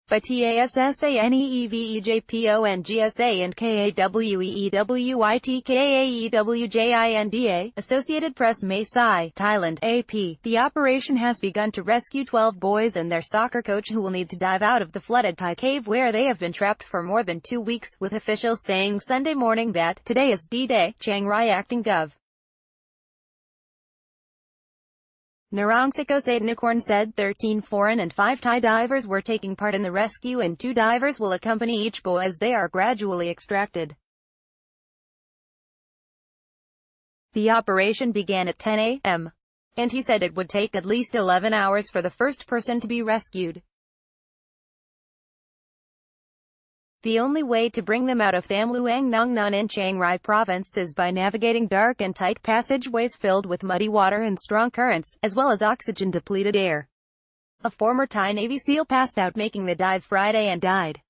by TASSANEEVEJPONGSA and KAWEWYTKAEWJINDA, Associated Press Mae Sai, Thailand, AP. The operation has begun to rescue 12 boys and their soccer coach who will need to dive out of the flooded Thai cave where they have been trapped for more than 2 weeks, with officials saying Sunday morning that, "Today is D-Day," Chiang Rai acting Gov. Narongsak Osatanakorn said 13 foreign and 5 Thai divers were taking part in the rescue and 2 divers will accompany each boy as they are gradually extracted. The operation began at 10 a.m. and he said it would take at least 11 hours for the first person to be rescued. The only way to bring them out of Tham Luang Nong Non in Chiang Rai province is by navigating dark and tight passageways filled with muddy water and strong currents, as well as oxygen-depleted air. A former Thai Navy SEAL passed out making the dive Friday and died.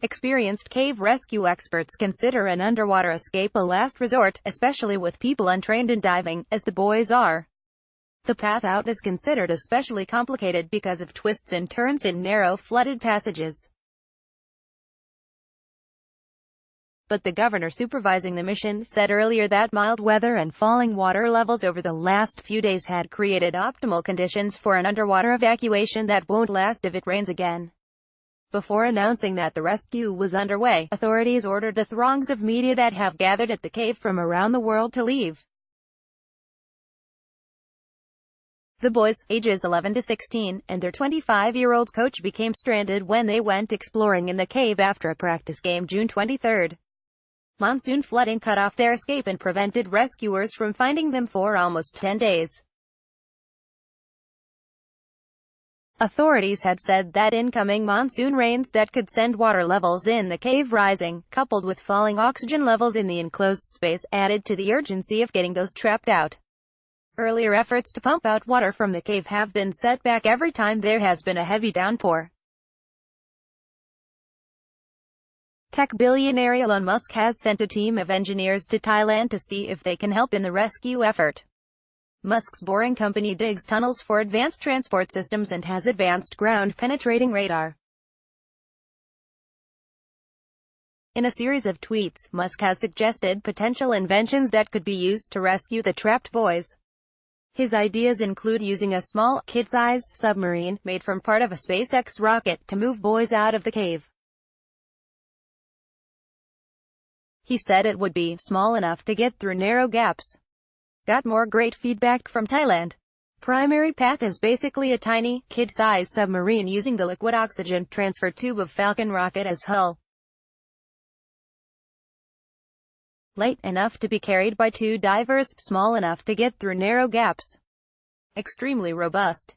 Experienced cave rescue experts consider an underwater escape a last resort, especially with people untrained in diving, as the boys are. The path out is considered especially complicated because of twists and turns in narrow, flooded passages. But the governor supervising the mission said earlier that mild weather and falling water levels over the last few days had created optimal conditions for an underwater evacuation that won't last if it rains again. Before announcing that the rescue was underway, authorities ordered the throngs of media that have gathered at the cave from around the world to leave. The boys, ages 11 to 16, and their 25-year-old coach became stranded when they went exploring in the cave after a practice game June 23. Monsoon flooding cut off their escape and prevented rescuers from finding them for almost 10 days. Authorities had said that incoming monsoon rains that could send water levels in the cave rising, coupled with falling oxygen levels in the enclosed space, added to the urgency of getting those trapped out. Earlier efforts to pump out water from the cave have been set back every time there has been a heavy downpour. Tech billionaire Elon Musk has sent a team of engineers to Thailand to see if they can help in the rescue effort. Musk's Boring company digs tunnels for advanced transport systems and has advanced ground-penetrating radar. In a series of tweets, Musk has suggested potential inventions that could be used to rescue the trapped boys. His ideas include using a small, kid-size submarine, made from part of a SpaceX rocket, to move boys out of the cave. He said it would be small enough to get through narrow gaps. Got more great feedback from Thailand. Primary path is basically a tiny, kid-size submarine using the liquid oxygen transfer tube of Falcon rocket as hull. Light enough to be carried by 2 divers, small enough to get through narrow gaps. Extremely robust.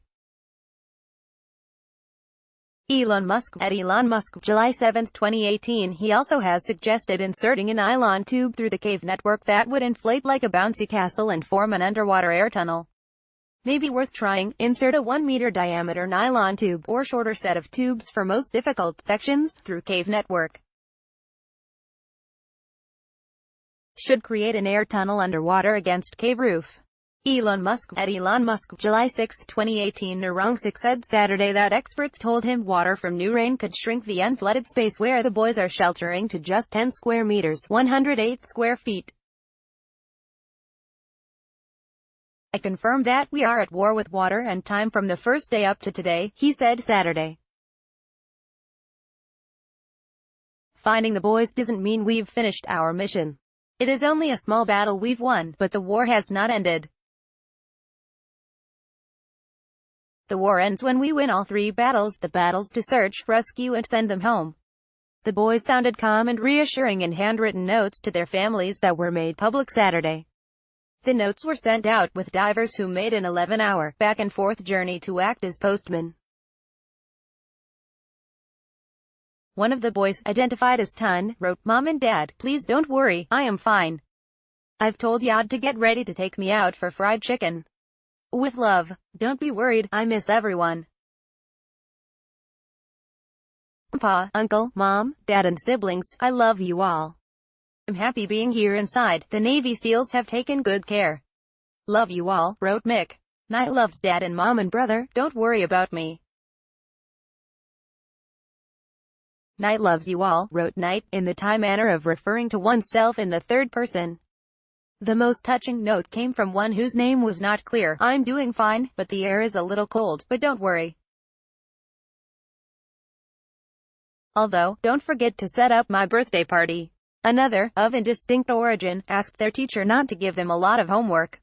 Elon Musk, at Elon Musk, July 7, 2018. He also has suggested inserting a nylon tube through the cave network that would inflate like a bouncy castle and form an underwater air tunnel. Maybe worth trying. Insert a 1-meter diameter nylon tube, or shorter set of tubes for most difficult sections, through cave network. Should create an air tunnel underwater against cave roof. Elon Musk, at Elon Musk, July 6, 2018. Narongsak said Saturday that experts told him water from new rain could shrink the unflooded space where the boys are sheltering to just 10 square meters, 108 square feet. "I confirm that we are at war with water and time from the first day up to today," he said Saturday. "Finding the boys doesn't mean we've finished our mission. It is only a small battle we've won, but the war has not ended. The war ends when we win all 3 battles, the battles to search, rescue and send them home." The boys sounded calm and reassuring in handwritten notes to their families that were made public Saturday. The notes were sent out with divers who made an 11-hour, back-and-forth journey to act as postmen. One of the boys, identified as Tun, wrote, "Mom and Dad, please don't worry, I am fine. I've told Yad to get ready to take me out for fried chicken. With love. Don't be worried, I miss everyone. Pa, Uncle, Mom, Dad and siblings, I love you all. I'm happy being here inside. The Navy SEALs have taken good care. Love you all," wrote Mick. Knight loves dad and mom and brother, don't worry about me. Knight loves you all, wrote Knight, in the Thai manner of referring to oneself in the third person. The most touching note came from one whose name was not clear. I'm doing fine, but the air is a little cold, but don't worry. Although, don't forget to set up my birthday party. Another, of indistinct origin, asked their teacher not to give him a lot of homework.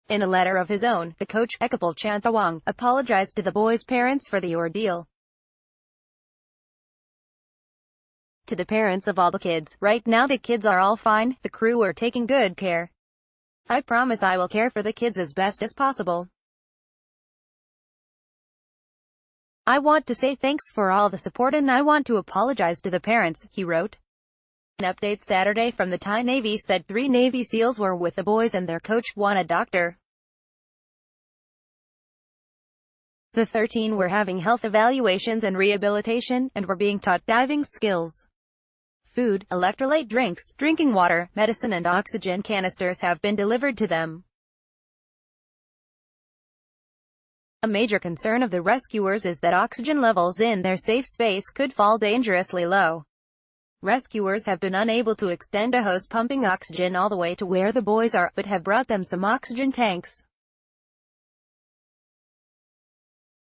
In a letter of his own, the coach, Ekapol Chanthawang, apologized to the boys' parents for the ordeal. To the parents of all the kids, right now the kids are all fine, the crew are taking good care. I promise I will care for the kids as best as possible. I want to say thanks for all the support and I want to apologize to the parents, he wrote. An update Saturday from the Thai Navy said 3 Navy SEALs were with the boys and their coach, one a doctor. The 13 were having health evaluations and rehabilitation, and were being taught diving skills. Food, electrolyte drinks, drinking water, medicine and oxygen canisters have been delivered to them. A major concern of the rescuers is that oxygen levels in their safe space could fall dangerously low. Rescuers have been unable to extend a hose pumping oxygen all the way to where the boys are, but have brought them some oxygen tanks.